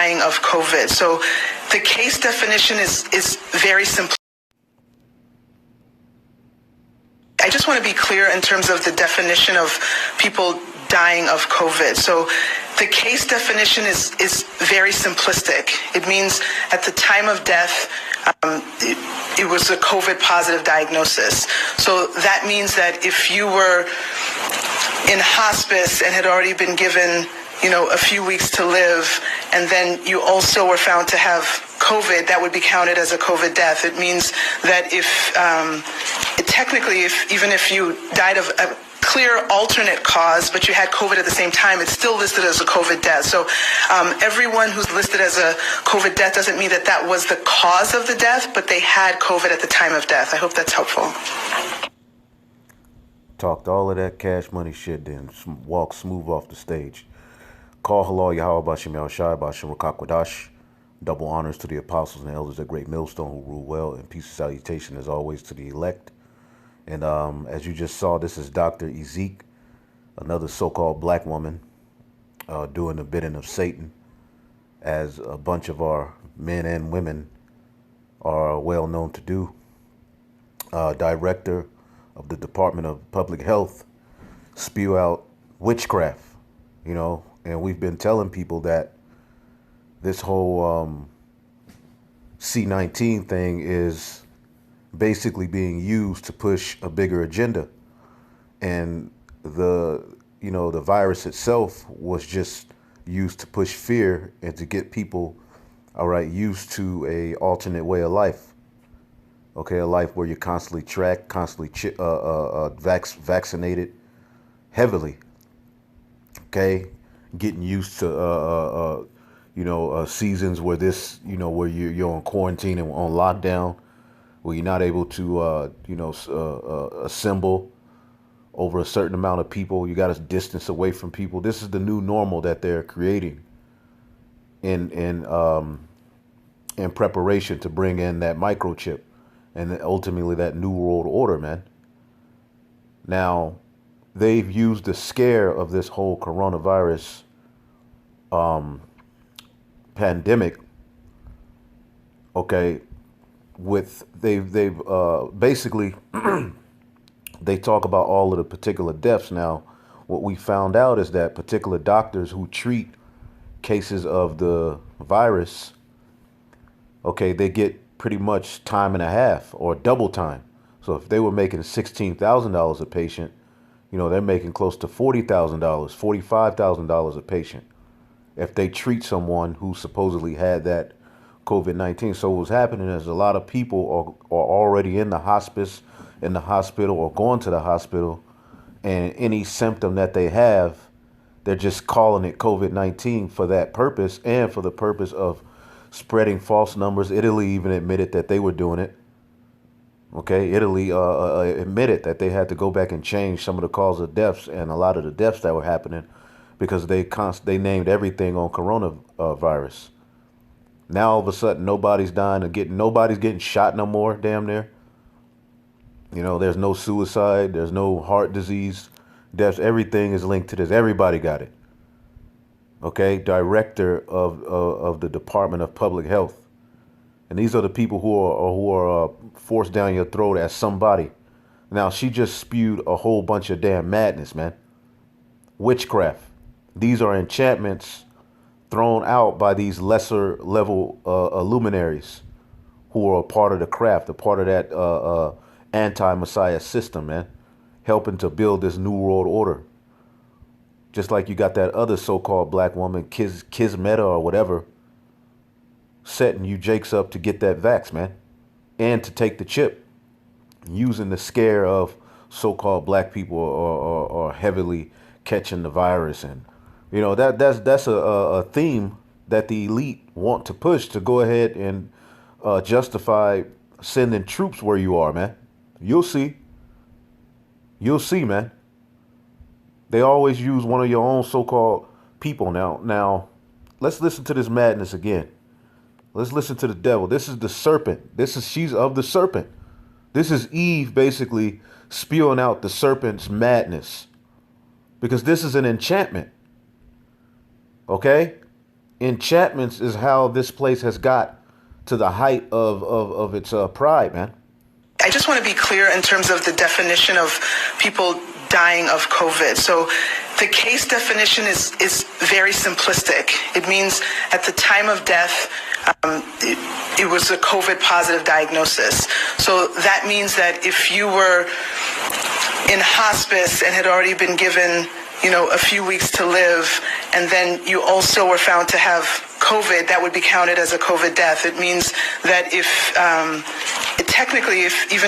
dying of COVID. So the case definition is very simple. I just want to be clear in terms of the definition of people dying of COVID. So the case definition is very simplistic. It means at the time of death, it was a COVID positive diagnosis. So that means that if you were in hospice and had already been given, a few weeks to live, and then you also were found to have COVID, that would be counted as a COVID death. It means that even if you died of a clear alternate cause, but you had COVID at the same time, it's still listed as a COVID death. So everyone who's listed as a COVID death doesn't mean that was the cause of the death, but they had COVID at the time of death. I hope that's helpful. Talked all of that cash money shit, then walk smooth off the stage. Call halal Yahweh Bashim Yahushai Bashim Rakakwadash. Double honors to the apostles and elders at Great Millstone who rule well, and peace and salutation as always to the elect. And as you just saw, this is Dr. Ezek, another so-called black woman doing the bidding of Satan, as a bunch of our men and women are well known to do. Director of the Department of Public Health spew out witchcraft, and we've been telling people that this whole C-19 thing is basically being used to push a bigger agenda, and the virus itself was just used to push fear and to get people used to a alternate way of life. A life where you're constantly tracked, constantly vaccinated heavily. Getting used to seasons where where you're on quarantine and on lockdown, where you're not able to assemble over a certain amount of people. You got to distance away from people. This is the new normal that they're creating in preparation to bring in that microchip and ultimately that new world order, man. Now, they've used the scare of this whole coronavirus pandemic. They've basically they talk about all of the particular deaths. Now, what we found out is that particular doctors who treat cases of the virus, they get pretty much time and a half or double time. So if they were making $16,000 a patient, they're making close to $40,000, $45,000 a patient if they treat someone who supposedly had that COVID-19. So what's happening is a lot of people are already in the hospice, in the hospital, or going to the hospital, and any symptom that they have, they're just calling it COVID-19 for that purpose and for the purpose of spreading false numbers. Italy even admitted that they were doing it. Italy admitted that they had to go back and change some of the cause of deaths and a lot of the deaths that were happening because they named everything on coronavirus. Now all of a sudden nobody's dying nobody's getting shot no more, damn near. There's no suicide, there's no heart disease deaths. Everything is linked to this. Everybody got it. Director of the Department of Public Health. And these are the people who are forced down your throat as somebody. Now, she just spewed a whole bunch of damn madness, man. Witchcraft. These are enchantments thrown out by these lesser level luminaries who are a part of the craft, a part of that anti-Messiah system, man. Helping to build this new world order. Just like you got that other so-called black woman, Kismeta or whatever, setting you jakes up to get that vax, man, and to take the chip, using the scare of so-called black people or heavily catching the virus. And that's a theme that the elite want to push to go ahead and justify sending troops where you are, man. You'll see, man. They always use one of your own so-called people. Now let's listen to this madness again. Let's listen to the devil. This is the serpent. She's of the serpent. This is Eve basically spewing out the serpent's madness, because this is an enchantment. Enchantments is how this place has got to the height of its pride, man. I just want to be clear in terms of the definition of people dying of COVID. So the case definition is very simplistic. It means at the time of death, it was a COVID positive diagnosis. So that means that if you were in hospice and had already been given, a few weeks to live, and then you also were found to have COVID, that would be counted as a COVID death. It means that even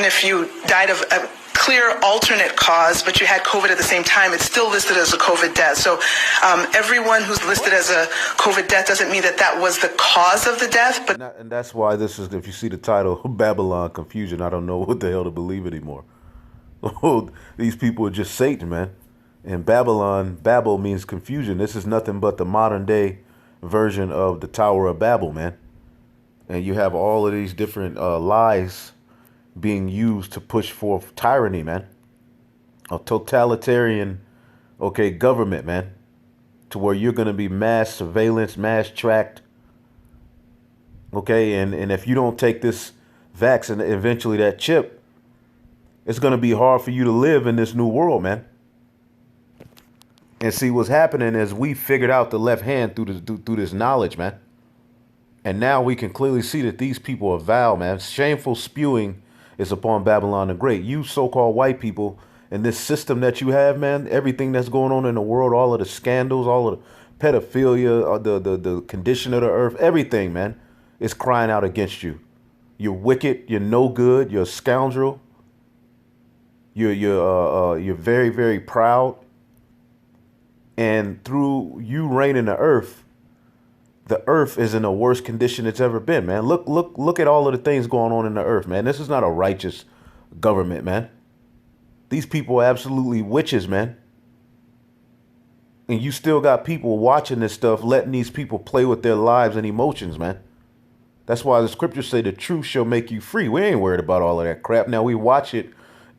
if you died of a clear alternate cause, but you had COVID at the same time, it's still listed as a COVID death. So everyone who's listed as a COVID death doesn't mean that that was the cause of the death. But And that's why this is, if you see the title, Babylon Confusion, I don't know what the hell to believe anymore. These people are just Satan, man. And Babel means confusion. This is nothing but the modern day version of the Tower of Babel, man. And you have all of these different lies being used to push forth tyranny, man. A totalitarian, government, man. To where you're going to be mass surveillance, mass tracked. And if you don't take this vaccine, eventually that chip, it's going to be hard for you to live in this new world, man. And see, what's happening is we figured out the left hand through this knowledge, man. And now we can clearly see that these people are vile, man. Shameful spewing is upon Babylon the Great. You so-called white people and this system that you have, man, everything that's going on in the world, all of the scandals, all of the pedophilia, the condition of the earth, everything, man, is crying out against you. You're wicked. You're no good. You're a scoundrel. You're very, very proud. And through you reigning the earth is in the worst condition it's ever been, man. Look at all of the things going on in the earth, man. This is not a righteous government, man. These people are absolutely witches, man. And you still got people watching this stuff, letting these people play with their lives and emotions, man. That's why the scriptures say the truth shall make you free. We ain't worried about all of that crap. Now we watch it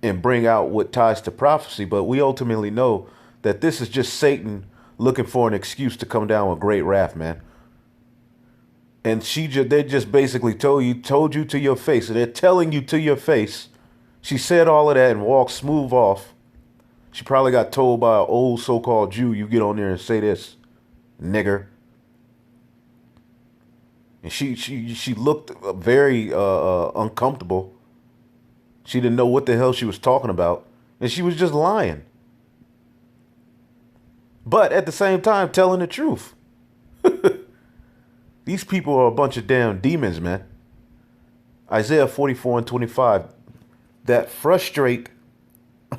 and bring out what ties to prophecy, but we ultimately know that this is just Satan looking for an excuse to come down with great wrath, man. And they just basically told you to your face. And they're telling you to your face. She said all of that and walked smooth off. She probably got told by an old so-called Jew, you get on there and say this, nigger. And she looked very uncomfortable. She didn't know what the hell she was talking about. And she was just lying. But at the same time, telling the truth. These people are a bunch of damn demons, man. Isaiah 44:25. That frustrate.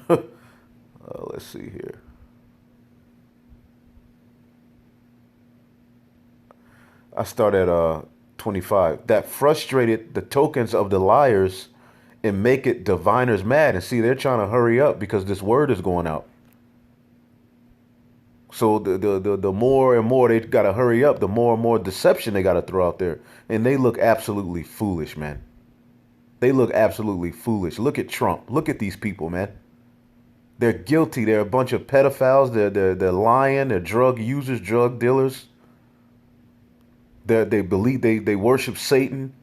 Let's see here. I start at 25. That frustrated the tokens of the liars and make it diviners mad. And see, they're trying to hurry up because this word is going out. So the more and more they got to hurry up, the more and more deception they got to throw out there. And they look absolutely foolish, man. They look absolutely foolish. Look at Trump. Look at these people, man. They're guilty. They're a bunch of pedophiles. They're lying. They're drug users, drug dealers. They believe they worship Satan.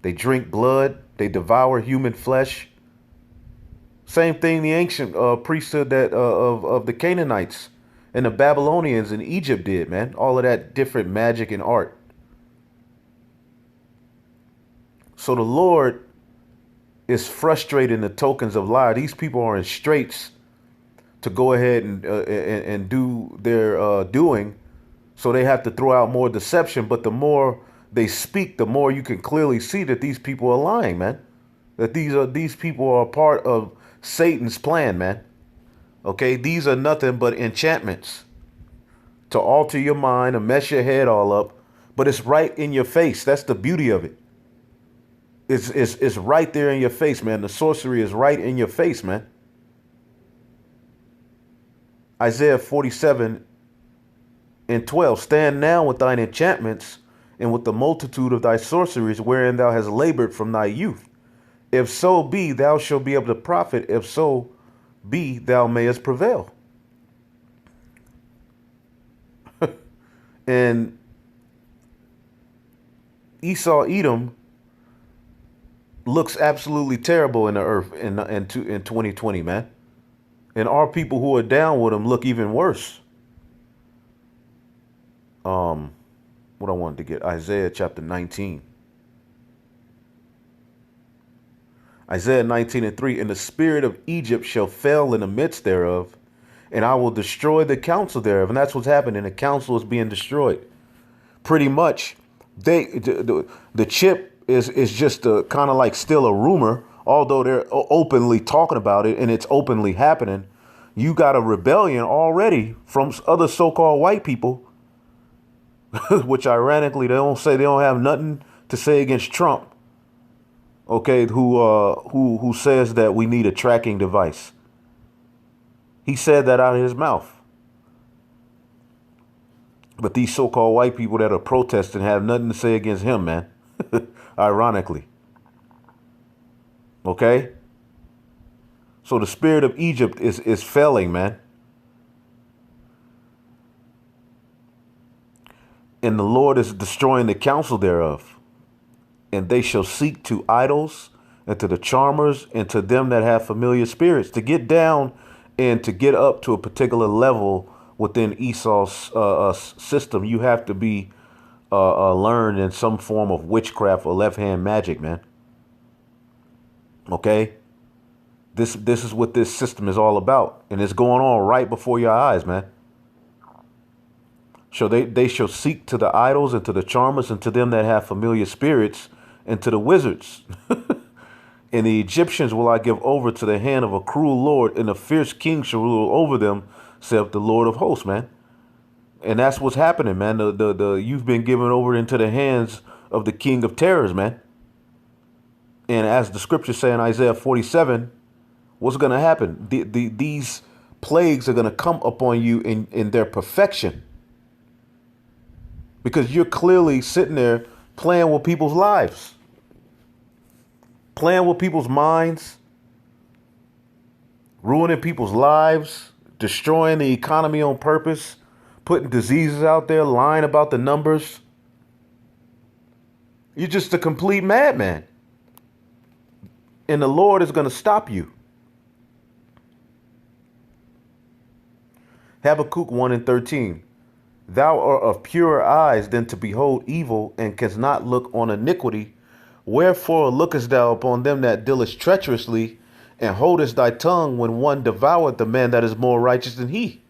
They drink blood. They devour human flesh. Same thing the ancient priesthood of the Canaanites and the Babylonians in Egypt did, man. All of that different magic and art. So the Lord is frustrating the tokens of lie. These people are in straits to go ahead and do their doing. So they have to throw out more deception. But the more they speak, the more you can clearly see that these people are lying, man. That these people are part of Satan's plan, man. Okay, these are nothing but enchantments to alter your mind and mess your head all up. But it's right in your face. That's the beauty of it. It's right there in your face, man. The sorcery is right in your face, man. Isaiah 47:12. Stand now with thine enchantments and with the multitude of thy sorceries wherein thou hast labored from thy youth. If so be, thou shalt be able to profit. If so be, thou mayest prevail. And Esau, Edom looks absolutely terrible in the earth in 2020, man. And our people who are down with them look even worse. What I wanted to get, Isaiah chapter 19. Isaiah 19:3, and the spirit of Egypt shall fail in the midst thereof, and I will destroy the counsel thereof. And that's what's happening. The counsel is being destroyed. Pretty much, the chip is just kind of like still a rumor, although they're openly talking about it and it's openly happening. You got a rebellion already from other so-called white people, which ironically they don't have nothing to say against Trump. Okay, who says that we need a tracking device? He said that out of his mouth. But these so-called white people that are protesting have nothing to say against him, man. Ironically. Okay? So the spirit of Egypt is failing, man. And the Lord is destroying the counsel thereof. And they shall seek to idols and to the charmers and to them that have familiar spirits. To get down and to get up to a particular level within Esau's system, you have to be learned in some form of witchcraft or left-hand magic, man. Okay? This is what this system is all about. And it's going on right before your eyes, man. So they shall seek to the idols and to the charmers and to them that have familiar spirits and to the wizards. And the Egyptians will I give over to the hand of a cruel lord, and a fierce king shall rule over them, saith the Lord of hosts, man. And that's what's happening, man. You've been given over into the hands of the king of terrors, man. And as the scriptures say in Isaiah 47, what's going to happen? These plagues are going to come upon you in their perfection. Because you're clearly sitting there playing with people's lives, playing with people's minds, ruining people's lives, destroying the economy on purpose, putting diseases out there, lying about the numbers. You're just a complete madman. And the Lord is going to stop you. Habakkuk 1:13. Thou art of purer eyes than to behold evil, and canst not look on iniquity. Wherefore lookest thou upon them that dealest treacherously, and holdest thy tongue when one devoureth the man that is more righteous than he?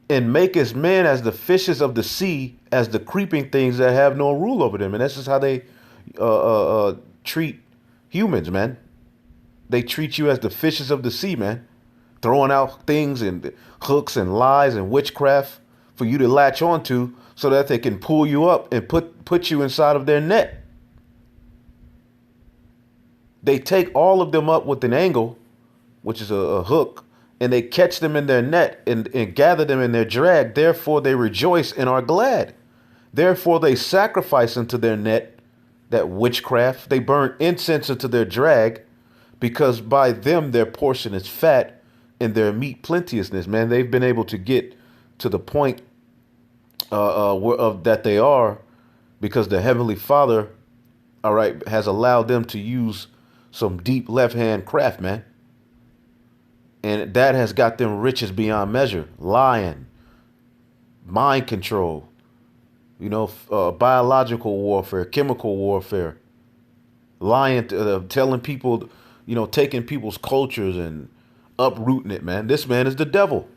And makest men as the fishes of the sea, as the creeping things that have no rule over them. And this is how they treat humans, man. They treat you as the fishes of the sea, man. Throwing out things and hooks and lies and witchcraft for you to latch onto so that they can pull you up and put you inside of their net. They take all of them up with an angle, which is a hook, and they catch them in their net and gather them in their drag. Therefore, they rejoice and are glad. Therefore, they sacrifice into their net, that witchcraft. They burn incense into their drag, because by them their portion is fat and their meat plenteousness. Man, they've been able to get to the point of that they are, because the Heavenly Father, all right, has allowed them to use some deep left-hand craft, man. And that has got them riches beyond measure. Lying, mind control, biological warfare, chemical warfare, lying, telling people, taking people's cultures and uprooting it, man. This man is the devil.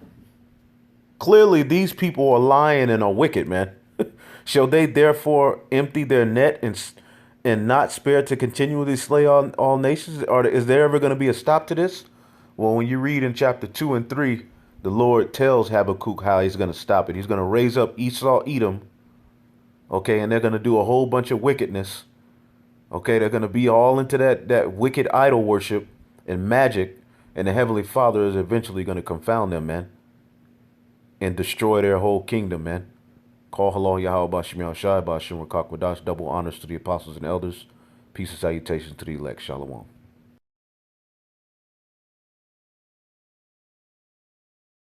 Clearly, these people are lying and are wicked, man. Shall they therefore empty their net and not spare to continually slay all nations? Or is there ever going to be a stop to this? Well, when you read in chapter 2 and 3, the Lord tells Habakkuk how he's going to stop it. He's going to raise up Esau, Edom, okay, and they're going to do a whole bunch of wickedness. Okay, they're going to be all into that wicked idol worship and magic, and the Heavenly Father is eventually going to confound them, man, and destroy their whole kingdom, man. Call halal Yahweh Bashim Yahushai Bashim Rakak Wadash. Double honors to the apostles and elders. Peace and salutations to the elect. Shalom.